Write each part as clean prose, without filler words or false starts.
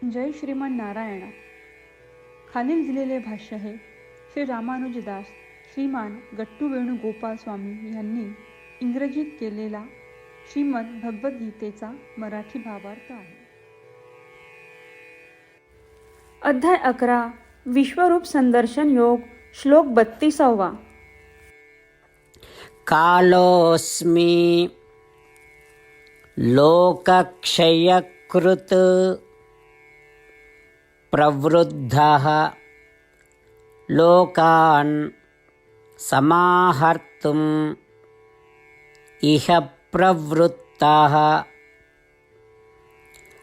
जय श्रीमन नारायणा. खालील दिलेले भाष्य हे श्री रामानुजदास श्रीमान गट्टू वेणुगोपाल स्वामी यांनी इंग्रजीत केलेला श्रीमद भगवद्गीतेचा मराठी भावार्थ आहे. अध्याय 11 विश्वरूप संदर्शन योग श्लोक 32. कालोऽस्मि लोकक्षयकृत् प्रवृद्धः लोकान् समाहर्तुम् इह प्रवृत्तः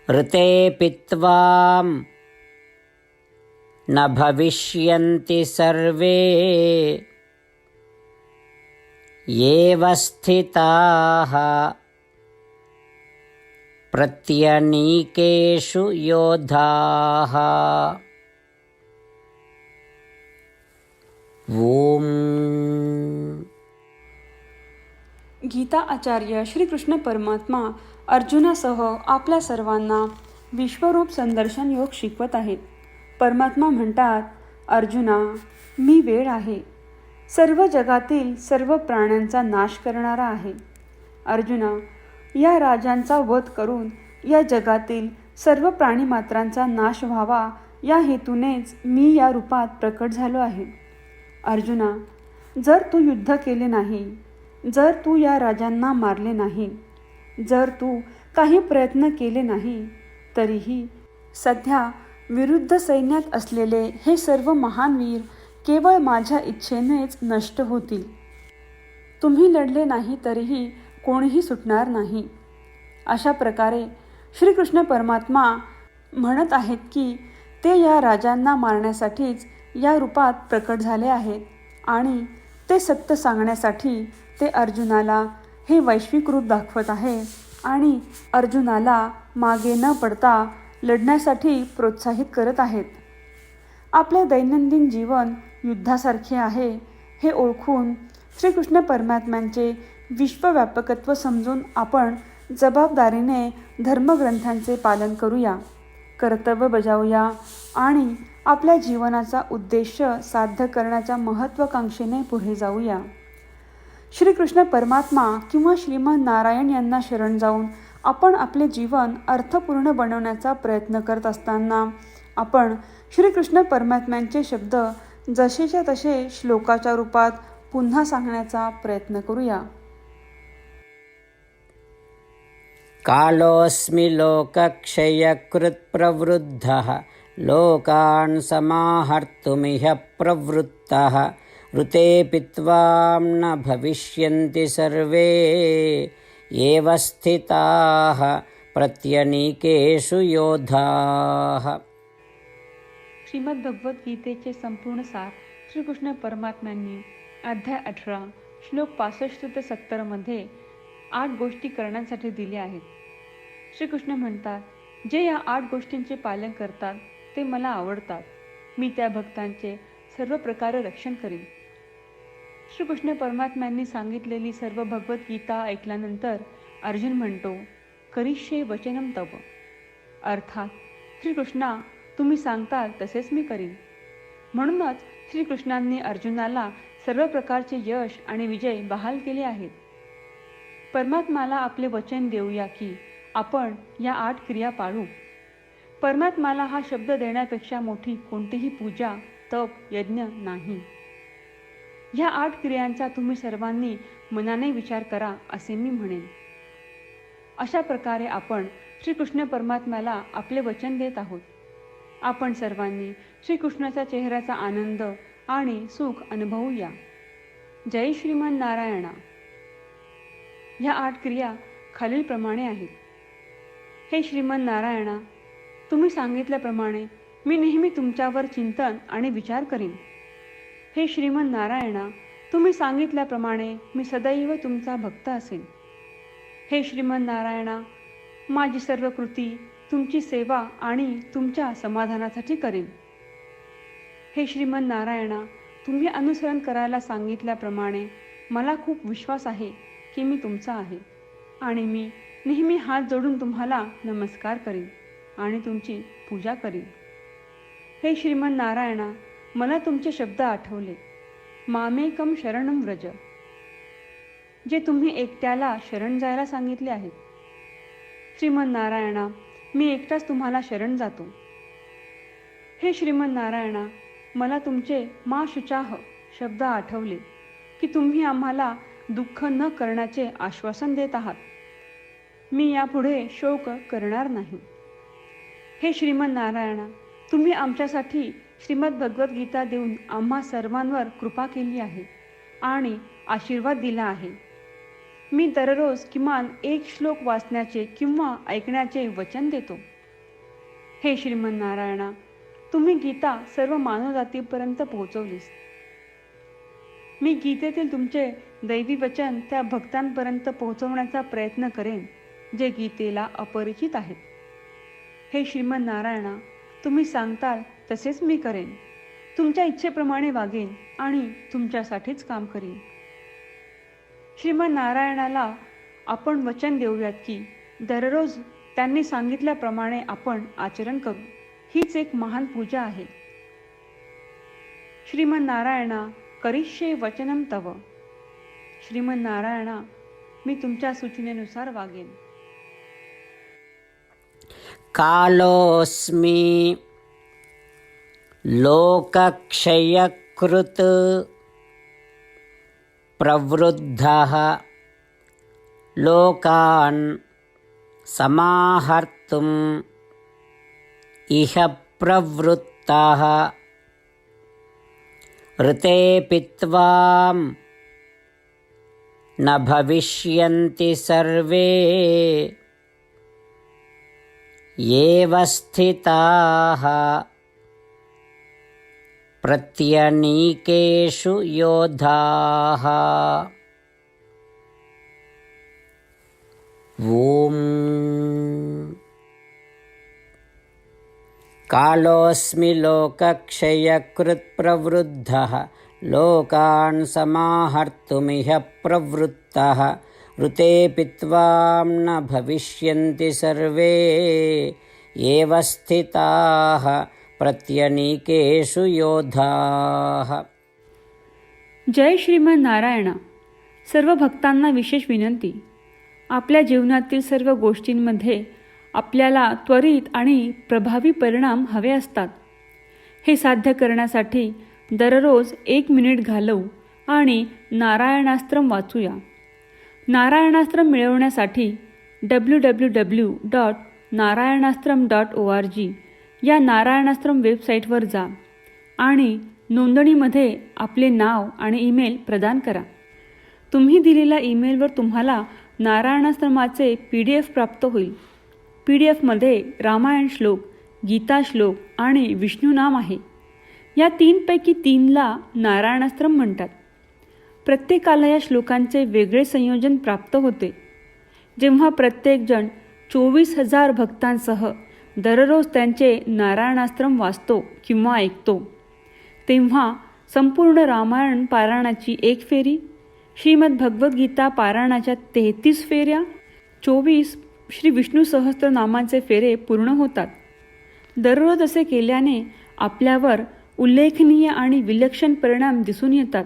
ऋतेऽपि त्वां न भविष्यन्ति सर्वे एव स्थिताः प्रत्यनीकेषु योधाः. ओम. गीता आचार्य श्रीकृष्ण परमात्मा अर्जुनासह आपल्या सर्वांना विश्वरूप संदर्शन योग शिकवत आहेत. परमात्मा म्हणतात, अर्जुना, मी वेळ आहे, सर्व जगातील सर्व प्राण्यांचा नाश करणारा आहे. अर्जुना, या राजांचा वध करून या जगातील सर्व प्राणीमात्रांचा नाश व्हावा या हेतूनेच मी या रूपात प्रकट झालो आहे. अर्जुना, जर तू युद्ध केले नाही, जर तू या राजांना मारले नाही, जर तू काही प्रयत्न केले नाही, तरीही सध्या विरुद्ध सैन्यात असलेले हे सर्व महान वीर केवळ माझ्या इच्छेनेच नष्ट होतील. तुम्ही लढले नाही तरीही कोणीही सुटणार नाही. अशा प्रकारे श्रीकृष्ण परमात्मा म्हणत आहेत की ते या राजांना मारण्यासाठीच या रूपात प्रकट झाले आहेत आणि ते सत्य सांगण्यासाठी ते अर्जुनाला हे वैश्विक रूप दाखवत आहे आणि अर्जुनाला मागे न पडता लढण्यासाठी प्रोत्साहित करत आहेत. आपले दैनंदिन जीवन युद्धासारखे आहे हे ओळखून श्रीकृष्ण परमात्म्यांचे विश्वव्यापकत्व समजून आपण जबाबदारीने धर्मग्रंथांचे पालन करूया, कर्तव्य बजावूया आणि आपल्या जीवनाचा उद्देश साध्य करण्याच्या महत्त्वाकांक्षेने पुढे जाऊया. श्रीकृष्ण परमात्मा किंवा श्रीमन नारायण यांना शरण जाऊन आपण आपले जीवन अर्थपूर्ण बनवण्याचा प्रयत्न करत असताना आपण श्रीकृष्ण परमात्म्यांचे शब्द जसेच्या तसे श्लोकाच्या रूपात पुन्हा सांगण्याचा प्रयत्न करूया. कालोऽस्मि लोकक्षयकृत् प्रवृद्धः लोकान् समाहर्तुमिह प्रवृत्तः ऋतेऽपि त्वां न भविष्यन्ति सर्वे एव स्थिताः प्रत्यनीकेषु योधाः. श्रीमद भगवद्गीतेचे संपूर्ण सार श्रीकृष्ण परमात्म्यांनी अध्याय 18 श्लोक 65 ते 70 मध्ये 8 गोष्टी करण्यासाठी दिल्या आहेत. श्रीकृष्ण म्हणतात, जे या 8 गोष्टींचे पालन करतात ते मला आवडतात. मी त्या भक्तांचे सर्व प्रकारे रक्षण करीन. श्रीकृष्ण परमात्म्यांनी सांगितलेली सर्व भगवद्गीता ऐकल्यानंतर अर्जुन म्हणतो, करिष्ये वचनम तव. अर्थात श्रीकृष्णा, तुम्ही सांगताल तसेच मी करीन. म्हणूनच श्रीकृष्णांनी अर्जुनाला सर्व प्रकारचे यश आणि विजय बहाल केले आहेत. परमात्म्याला आपले वचन देऊया की आपण या 8 क्रिया पाळू. परमात्म्याला हा शब्द देण्यापेक्षा मोठी कोणतीही पूजा, तप, यज्ञ नाही. ह्या 8 क्रियांचा तुम्ही सर्वांनी मनाने विचार करा असे मी म्हणेन. अशा प्रकारे आपण श्रीकृष्ण परमात्म्याला आपले वचन देत आहोत. आपण सर्वांनी श्रीकृष्णाच्या चेहऱ्याचा आनंद आणि सुख अनुभवूया. जय श्रीमन नारायणा. ह्या 8 क्रिया खालीलप्रमाणे आहेत. हे श्रीमन नारायणा, तुम्ही सांगितल्याप्रमाणे मी नेहमी तुमच्यावर चिंतन आणि विचार करीन. हे श्रीमन नारायणा, तुम्ही सांगितल्याप्रमाणे मी सदैव तुमचा भक्त असेन. हे श्रीमन नारायणा, माझी सर्व कृती तुमची सेवा आणि तुमच्या समाधानासाठी करीन. हे श्रीमन नारायणा, तुम्ही अनुसरण करायला सांगितल्याप्रमाणे मला खूप विश्वास आहे की मी तुमचा आहे आणि मी नेहमी हात जोडून तुम्हाला नमस्कार करीन. आणि तुमची पूजा करीन. हे श्रीमन नारायणा, मला तुमचे शब्द आठवले. मामेकम शरणम व्रज, जे तुम्ही एकट्याला शरण जायला सांगितले आहेत. श्रीमन नारायणा, मी एकटाच तुम्हाला शरण जातो. हे श्रीमन नारायणा, मला तुमचे मा शुचाह शब्द आठवले की तुम्ही आम्हाला दुःख न करण्याचे आश्वासन देत आहात. मी यापुढे शोक करणार नाही. हे श्रीमन नारायणा, तुम्ही आमच्यासाठी श्रीमद भगवद्गीता देऊन आम्हा सर्वांवर कृपा केली आहे आणि आशीर्वाद दिला आहे. मी दररोज किमान एक श्लोक वाचण्याचे किंवा ऐकण्याचे वचन देतो. हे श्रीमन नारायणा, तुम्ही गीता सर्व मानवजातीपर्यंत पोहोचवलीस. मी गीतेतील तुमचे दैवी वचन त्या भक्तांपर्यंत पोहोचवण्याचा प्रयत्न करेन जे गीतेला अपरिचित आहेत. हे श्रीमन नारायणा, तुम्ही सांगताल तसेच मी करेन. तुमच्या इच्छेप्रमाणे वागेन आणि तुमच्यासाठीच काम करीन. श्रीमन नारायणाला आपण वचन देऊयात की दररोज त्यांनी सांगितल्याप्रमाणे आपण आचरण करू. हीच एक महान पूजा आहे. श्रीमन नारायणा, करिष्ये वचनम तव. श्रीमन नारायणा, मी तुमच्या सूचनेनुसार वागेन. कालोऽस्मि लोकक्षयकृत् प्रवृद्धः लोकान् समाहर्तुम् इह प्रवृत्तः ऋतेऽपि त्वां न भविष्यन्ति सर्वे एव स्थिताः प्रत्यनीकेषु योधाः. ॐ कालोऽस्मि लोकक्षयकृत् प्रवृद्धः लोकान् समाहर्तुमिह प्रवृत्तः ऋतेऽपि त्वां न भविष्यन्ति सर्वे एव स्थिताः प्रत्यनीकेषु योधाः. जय श्रीमन नारायणा. सर्व भक्तांना विशेष विनंती. आपल्या जीवनातील सर्व गोष्टींमध्ये आपल्याला त्वरित आणि प्रभावी परिणाम हवे असतात. हे साध्य करण्यासाठी दररोज 1 मिनिट घालवू आणि नारायणास्त्रम वाचूया. नारायणास्त्रम मिळवण्यासाठी www.narayanaastram.org या नारायणास्त्रम वेबसाईटवर जा आणि नोंदणीमध्ये आपले नाव आणि ईमेल प्रदान करा. तुम्ही दिलेल्या ईमेलवर तुम्हाला नारायणास्त्रमाचे PDF प्राप्त होईल. PDFमध्ये रामायण श्लोक, गीता श्लोक आणि विष्णू नाम आहे. या 3पैकी 3ला नारायणास्त्रम म्हणतात. प्रत्येकाला या श्लोकांचे वेगळे संयोजन प्राप्त होते. जेव्हा प्रत्येकजण 24,000 भक्तांसह दररोज त्यांचे नारायणास्त्रम वाचतो किंवा ऐकतो, तेव्हा संपूर्ण रामायण पारायणाची 1 फेरी, श्रीमद भगवद्गीता पारायणाच्या 33 फेऱ्या, 24 श्री विष्णू सहस्त्रनामांचे फेरे पूर्ण होतात. दररोज असे केल्याने आपल्यावर उल्लेखनीय आणि विलक्षण परिणाम दिसून येतात.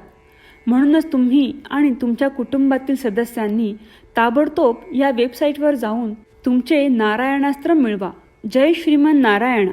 म्हणूनच तुम्ही आणि तुमच्या कुटुंबातील सदस्यांनी ताबडतोब या वेबसाईटवर जाऊन तुमचे नारायणास्त्र मिळवा. जय श्रीमन नारायणा.